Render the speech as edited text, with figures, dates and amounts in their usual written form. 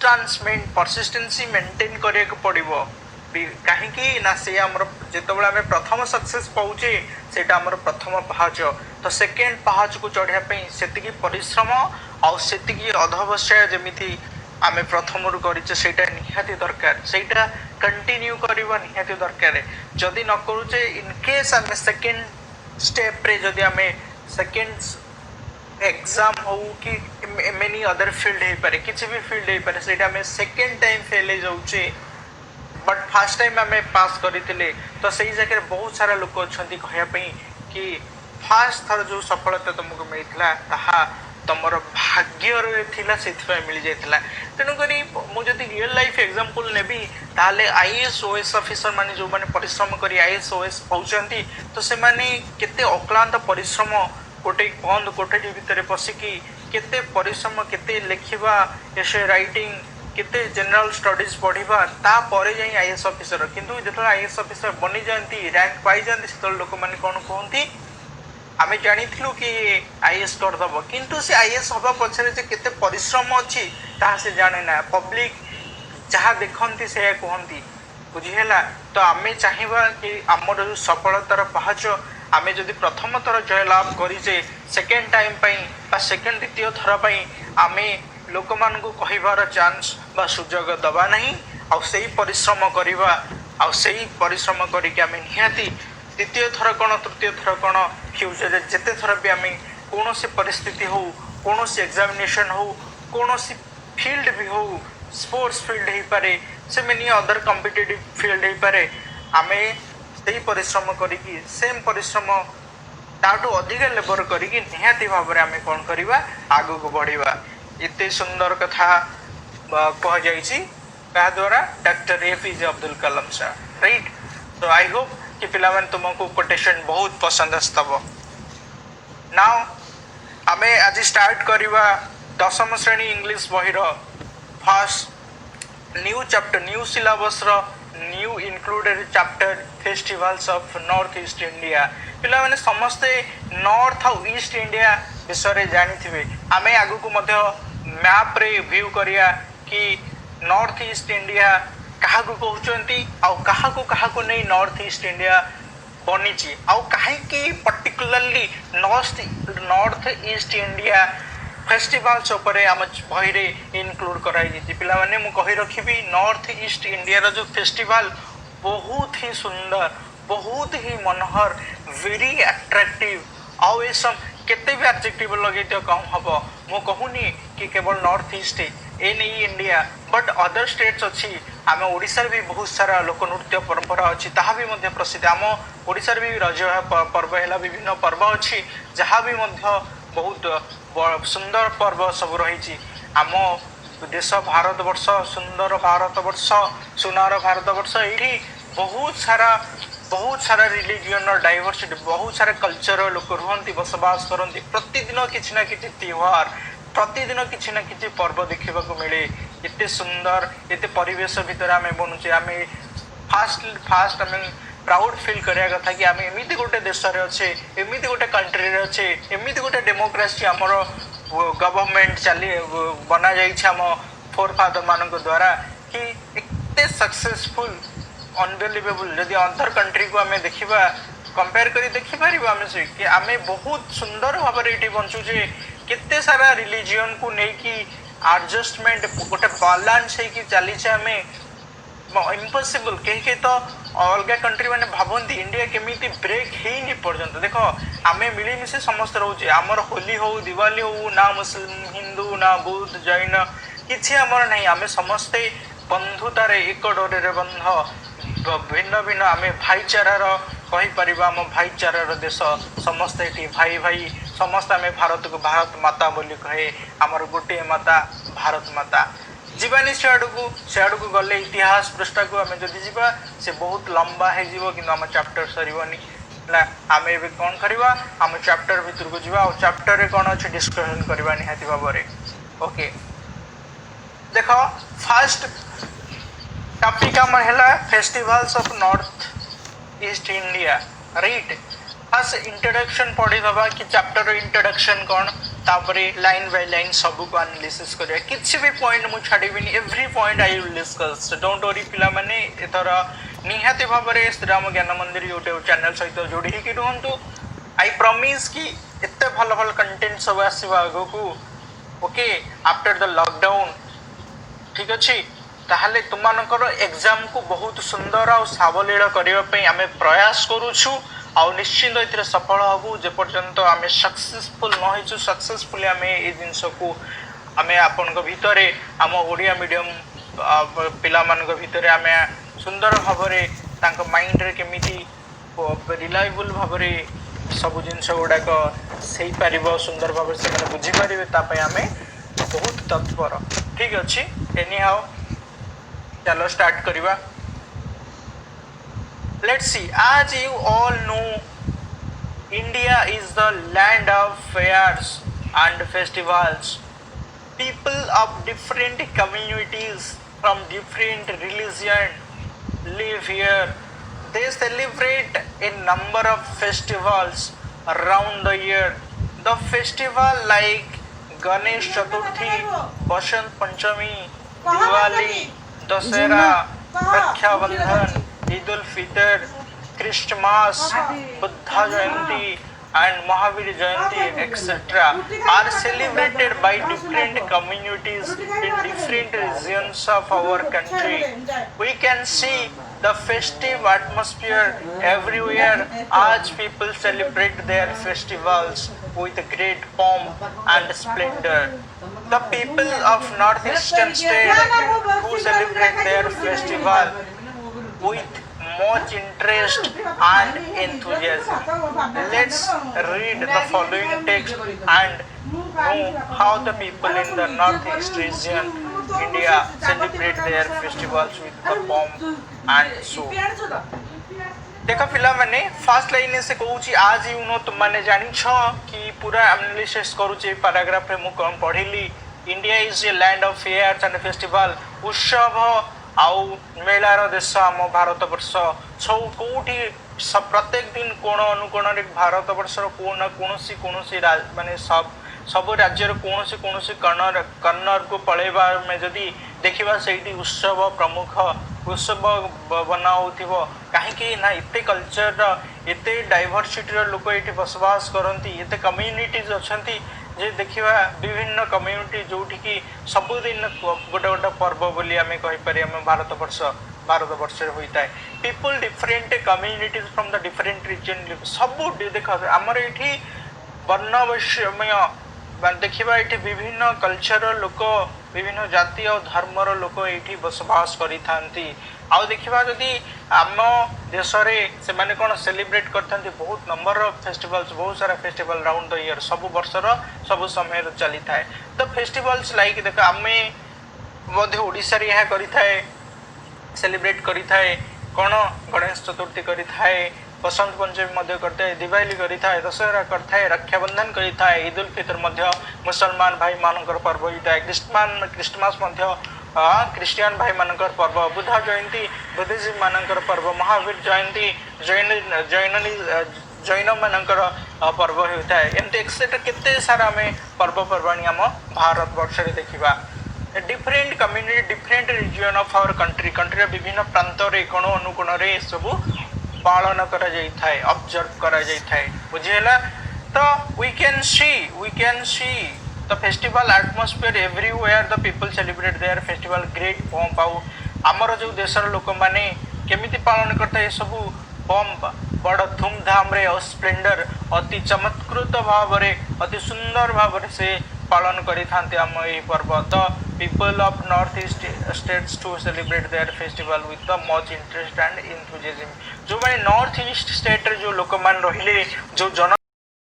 Persistence persistency maintain करिया को पड़िबो कहीं ना से आमर जिते आम प्रथम सक्सेस पाचे से प्रथम पाहाच तो सेकेंड पाहाच को चढ़ाई से परिश्रम आती अधवश्य जमी आम प्रथम करे निहाती दरकार से कंटिन्यू करवा निहाती दरकार जदि न करुचे इनकेस आम सेकेंड स्टेप रे जदि आम सेकेंड एग्जाम हो कि मेनी अदर फील्ड हो पारे किसी भी फील्ड हो पारे से आम सेकेंड टाइम फेल हो जाऊे बट फास्ट टाइम आम पास करते तो सही जगह बहुत सारा लोक अच्छा कहवाई कि फास्ट थर जो सफलता तुमको मिलता ताहा तुम भाग्य से मिल जाता तेणुक मुझे रियल लाइफ एग्जांपल नेबी ताले आईएएस ओएस ऑफिसर माने जो माने परिश्रम करी आईएएस ओएस पाउचंती तो से माने केते अक्लांत परिश्रम गोटे बंद कोठरी भितर पशिकी केते परिश्रम केते लिखिबा एसे राइटिंग केते जनरल स्टडीज पढ़ा तापर जाई आईएएस ऑफिसर किंतु जो आईएएस ऑफिसर बनी जाती रैंक पाई जाती से लोक मैंने कौन कहती आम जानी कि आईएएस करदब किंतु से आईएएस हवा पछरे जे केते परिश्रम अच्छी ताहा से जाने ना पब्लिक जहाँ देखती से कहती बुझीला तो आम चाहवा कि आमर जो सफलतार पहाच आम जदि प्रथम थर जयलाभ करें सेकेंड टाइम सेकेंड द्वितीय थर आम लोक मान कहबार चांस बा सुजोग दबा नहीं आई परिश्रम करवा आई परिश्रम करके आम निहाती द्वितीय थर कौन तृतीय थर कौन फ्यूचर जिते थर भी आम कौन परिस्थिति हो कौन एग्जामिनेशन हो कौन फील्ड भी हो स्पोर्ट्स फील्ड हो पारे से मेनी अदर कॉम्पिटिटिव फील्ड हो पारे आम से परिश्रम करी सेम परिश्रम ताठू अधिक लेबर करी निहाती भाव में आम कौन करवा आग को बढ़ा इतने सुंदर कथा कह जा द्वारा doctor APJ Abdul Kalam sir right तो आई होप कि पिला तुमको कोटेशन बहुत पसंद आसतब नाउ आम आज स्टार्ट करवा दशम श्रेणी इंग्लिश बहिर first new chapter new syllabus new included chapter festivals of North east India पिला माने समस्ते नॉर्थ और ईस्ट इंडिया विषय जानी थे आम आगु को मैप रे व्यू करिया कि नॉर्थ ईस्ट इंडिया क्या कहते क्या नहीं नॉर्थ ईस्ट इंडिया बनी कहीं particularly north east India festivals उपरे आम बही रे इनक्लूड कराई पिला माने मु कहि रखिबी नॉर्थ ईस्ट इंडिया रो जो फेस्टिवल बहुत ही सुंदर बहुत ही मनोहर वेरी अट्रैक्टिव आउ ये सब केते भी एडजेक्टिव लगे तो कम हम मु कहूनी कि केवल नॉर्थ ईस्ट ए नहीं इंडिया बट अदर स्टेट्स अच्छी आम ओडिशा भी बहुत सारा लोक नृत्य परंपरा अच्छी ताहा भी मध्य प्रसिद्ध आम ओडिशा भी रज पर्व है विभिन्न पर्व अच्छी जहाँ भी मध्य बहुत सुंदर पर्व सब रही आम देश भारत वर्ष सुंदर भारत वर्ष सुनार भारत वर्ष ये बहुत सारा रिलीजियन डाइवर्सिटी बहुत सारा कल्चर लोक रुहंती बसवास करती प्रतिदिन किसी ना किसी त्योहार प्रतिदिन किसी ना किसी पर्व देखा मिले एते सुंदर एते परिवेश भितर आम बनुचे आम फास्ट आम प्राउड फील करिया कथा कि आम एमती गोटे देश अच्छे एमती गोटे कंट्री अच्छे एमती गोटे डेमोक्रेसी आमर गवर्नमेंट चली बना जाम फोर फादर मान द्वारा कि एते सक्सेसफुल अनबिलीवेबल जदि अदर कंट्री को आम देखा कंपेयर करी देखिपर आम से कि आम बहुत सुंदर भाव ये बंचुचे केते सारा रिलीजियन को लेकिन एडजस्टमेंट गोटे बालांस होगी चलीचे आम इम्पॉसिबल कहीं तो अलग कंट्री मैंने भावती इंडिया केमी ब्रेक है पर्यंत देख आम मिलमिशे समस्त रोचे आमर होली हो दिवाली हो ना मुस्लिम हिंदू ना बुद्ध जैन किसी आमर नहीं आम समस्ते बंधुतार एक डोरे बंध भिन्न भिन्न आम भाईचारार कहीपर आम भाईचारार देश समस्ते ये भाई भाई समस्त आम भारत को भारत माता बोली कहे आमर गोटे माता भारत माता जीवानी से आड़ को गले इतिहास पृष्ठा को आम जदि जीवा से बहुत लंबा हो कि आम चैप्टर सरनी आम ए कौन करवा आम चैप्टर भितर को जीवा और चैप्टर रे कौन अच्छे डिस्कशन करवा निहाती भाव में ओके देख फास्ट टॉपिक आम है festivals of North east India right fast introduction पढ़ी दबा कि चैप्टर इंट्रोडक्शन कौन तापरे लाइन बाय लाइन सब को एनालिसिस करिया किछि भी पॉइंट मु छाड़ीबिनी every point I will discuss don't worry पिला माने एथर निहाती भाबरे श्री राम ज्ञान मंदिर यूट्यूब चैनल सहित जोड़ी ही रहंतु आई प्रॉमिस कि एते भल भल कंटेंट सब आसीबा आगो को ओके आफ्टर द लॉकडाउन ठीक अछि ताहले तुमानकर एग्जाम को बहुत सुंदर और सावलील करबा पई आमे प्रयास करूछु और निश्चित एथिरे सफल हबु जे पर्यंत आमे सक्सेसफुल न होइछु सक्सेसफुली आमे ए जिंस को आमे आपन को भितरे आम ओडिया मीडियम पिला मान को भितरे आमे सुंदर भाबरे तांको माइंड रे केमिति रिलायबल भाबरे सब जिंस गुडा को सही पारिबो सुंदर भाबरे से माने बुझी पारिबे ता पई आमे बहुत तत्पर ठीक अछि एनी हाउ चलो स्टार्ट करिबा let's see as you all know India is the land of fairs and festivals people of different communities from different religion live here they celebrate a number of festivals around the year the festival like Ganesh Chaturthi Basant Panchami Diwali Dasera Raksha Bandhan Eid al-Fitr, Christmas, Buddha Jayanti and Mahavir Jayanti etc. are celebrated by different communities in different regions of our country. We can see the festive atmosphere everywhere as people celebrate their festivals with great pomp and splendor. The people of northeastern state who celebrate their festival with much interest and enthusiasm. Let's read the following text and know how the people in the northeast region India celebrate their festivals with the pomp and show. देखो पिला माने first line से कहूची आज you know तुम माने जानी छो कि पूरा एनालिसिस करूची पैराग्राफ रे मु कोन पढिली India is a land of fairs and festival उत्सव आउ मेलार देश आम भारत वर्ष सब कौटी प्रत्येक दिन कोण अनुकोण भारत वर्षर कोण कौन माने सब राज्यर कौन कर्नर को पलैबा में जदि देखा से उत्सव प्रमुख उत्सव बनाऊ कहीं ना एत कल्चर एत डाइवर्सिटी लोक ये बसवास करती एत कम्युनिटीज अच्छा जे देखा विभिन्न कम्युनिटी जोठी की सबुदिन गोटे गोटे पर्व बोली आम कहीपर आम भारत वर्ष होता है people different communities from the different region सब देख आमर ये वर्ण वैषम्य देखा ये विभिन्न कल्चर लोक विभिन्न जाति और धर्मर लोक ये बसवास करी आउ देखा जदि आम देश से माने कौन सेलिब्रेट करते बहुत नंबर ऑफ फेस्टिवल्स बहुत सारा फेस्टिवल राउंड द ईयर सब वर्षर सब समय चली थाए द फेस्टिवल्स लाइक देख आम ओडिशा रे करी थाए सेलिब्रेट करी थाए कौन गणेश चतुर्थी करी थाए बसंत पंचमी करते हैं दिवाली करी थाए दशहरा करता है रक्षाबंधन करी थाए ईद उल फितर मुसलमान भाई मानकर पर्व होता है क्रिस्टमास क्रिश्चियन भाई मानकर पर्व बुद्धा जयंती बुद्धिजीवी मानकर पर्व महावीर जयंती जैन मानकर पर्व होता है एमती एक्सेट्रा केते सारा आम पर्वपर्वाणी आम भारत वर्ष में देखा different community different region of our country विभिन्न प्रांत कोण अनुकोण सब पालन करा जाई थाए ऑब्जर्व करा जाई थाए बुझिला तो we can see the festival atmosphere everywhere the people celebrate their festival great pomp आउ आमर जो देशर लोक माने केमिति पालन करता है सब पंप बड़ धूमधाम रे और स्प्लेंडर अति चमत्कृत भाव रे अति सुंदर भाव रे से पालन करी थांते आम ए पर्व the people of North East states to celebrate their festival with the much interest and enthusiasm जो माने नॉर्थ ईस्ट स्टेट रे जो लोक मान रहिले जो जन